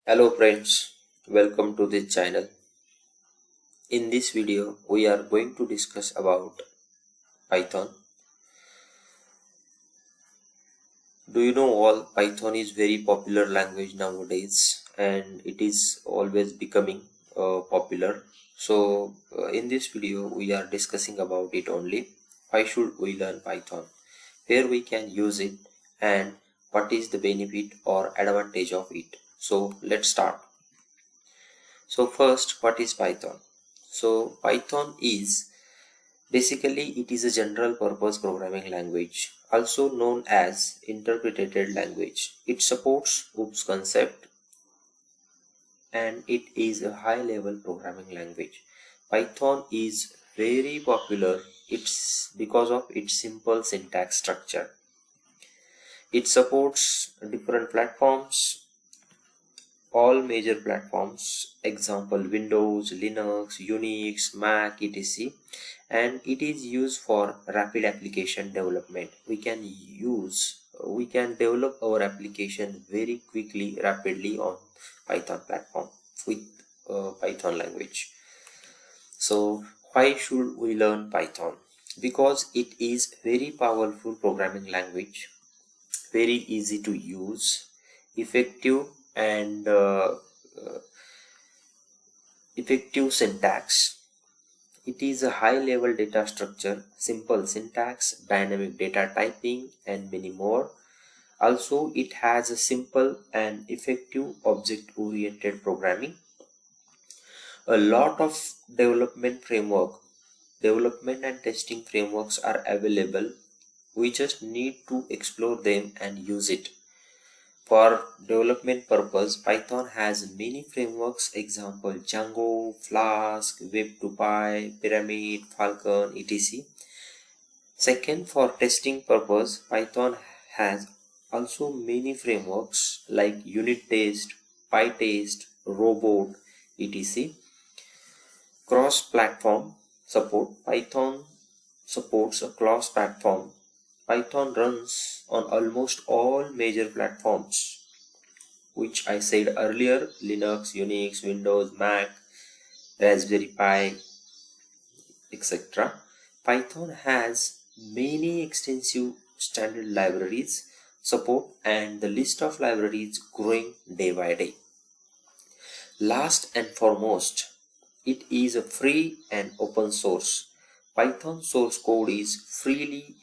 Hello friends, welcome to this channel. In this video, we are going to discuss about Python. Do you know all Python is very popular language nowadays and it is always becoming popular. In this video, we are discussing about it only. Why should we learn Python? Where we can use it and what is the benefit or advantage of it. So let's start. So first, what is Python? So Python is basically it is a general purpose programming language, also known as interpreted language. It supports OOPS concept and it is a high level programming language. Python is very popular. It's because of its simple syntax structure. It supports different platforms, all major platforms, example Windows, Linux, Unix, Mac, etc. And it is used for rapid application development. We can develop our application very quickly, rapidly on Python platform with Python language. So why should we learn Python? Because it is very powerful programming language, very easy to use, effective and effective syntax. It is a high level data structure, simple syntax, dynamic data typing and many more. Also it has a simple and effective object oriented programming. A lot of development and testing frameworks are available. We just need to explore them and use it. For development purpose, Python has many frameworks, example Django, Flask, Web2Py, Pyramid, Falcon, etc. Second, for testing purpose, Python has also many frameworks like unit test, PyTest, Robot, etc. Cross-platform support. Python supports a cross-platform. Python runs on almost all major platforms, which I said earlier: Linux, Unix, Windows, Mac, Raspberry Pi, etc. Python has many extensive standard libraries support and the list of libraries growing day by day. Last and foremost, it is a free and open source. Python source code is freely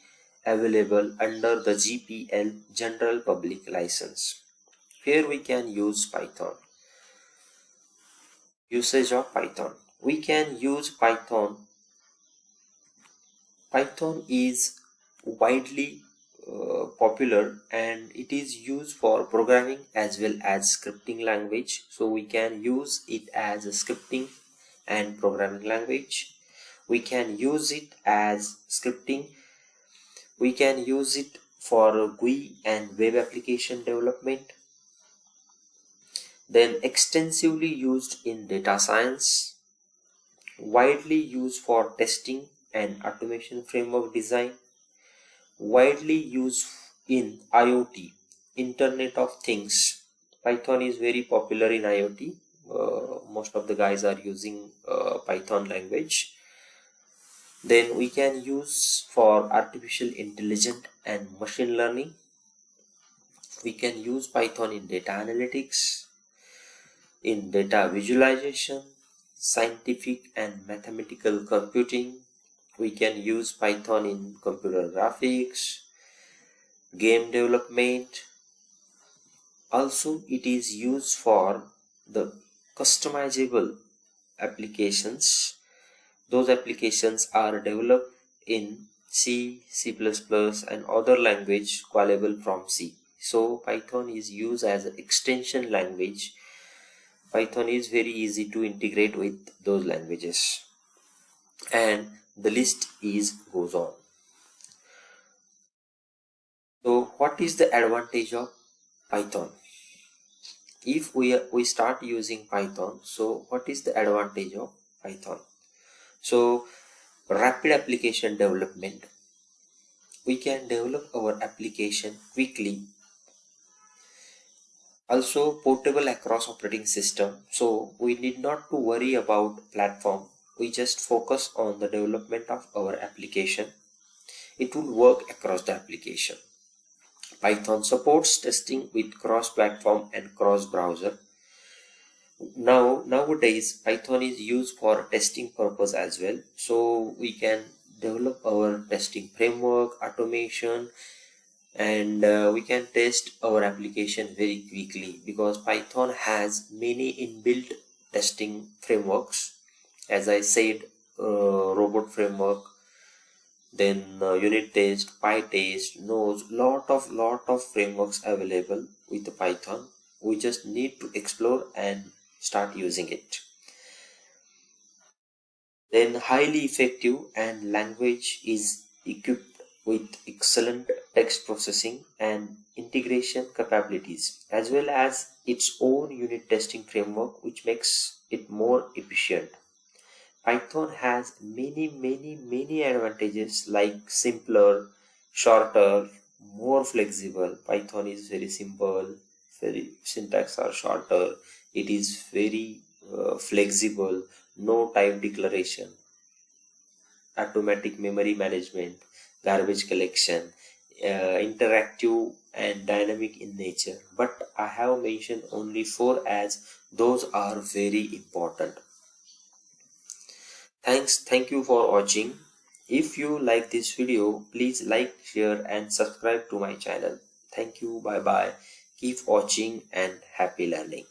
available under the GPL General Public License. Here we can use Python. Usage of Python. We can use Python. Python is widely popular and it is used for programming as well as scripting language. So we can use it as a scripting and programming language. We can use it as scripting. We can use it for GUI and web application development. Then extensively used in data science, widely used for testing and automation framework design, widely used in IoT, Internet of Things. Python is very popular in IoT. Most of the guys are using Python language. Then we can use for artificial intelligence and machine learning. We can use Python in data analytics, in data visualization, scientific and mathematical computing. We can use Python in computer graphics, game development. Also, it is used for the customizable applications. Those applications are developed in C, C++ and other language callable from C. So Python is used as an extension language. Python is very easy to integrate with those languages. And the list goes on. So what is the advantage of Python? If we start using Python, so what is the advantage of Python? So rapid application development. We can develop our application quickly. Also portable across operating system, so we need not to worry about platform. We just focus on the development of our application. It will work across the application. Python supports testing with cross platform and cross browser. Nowadays Python is used for testing purpose as well, so we can develop our testing framework, automation, and we can test our application very quickly because Python has many inbuilt testing frameworks. As I said, robot framework, then unit test, PyTest, nose, lot of frameworks available with Python. We just need to explore and start using it. Then highly effective, and language is equipped with excellent text processing and integration capabilities, as well as its own unit testing framework, which makes it more efficient. Python has many advantages like simpler, shorter, more flexible. Python is very simple, very syntax are shorter. It is very flexible, no type declaration, automatic memory management, garbage collection, interactive and dynamic in nature. But I have mentioned only four as those are very important. Thank you for watching. If you like this video, please like, share and subscribe to my channel. Thank you. Bye bye. Keep watching and happy learning.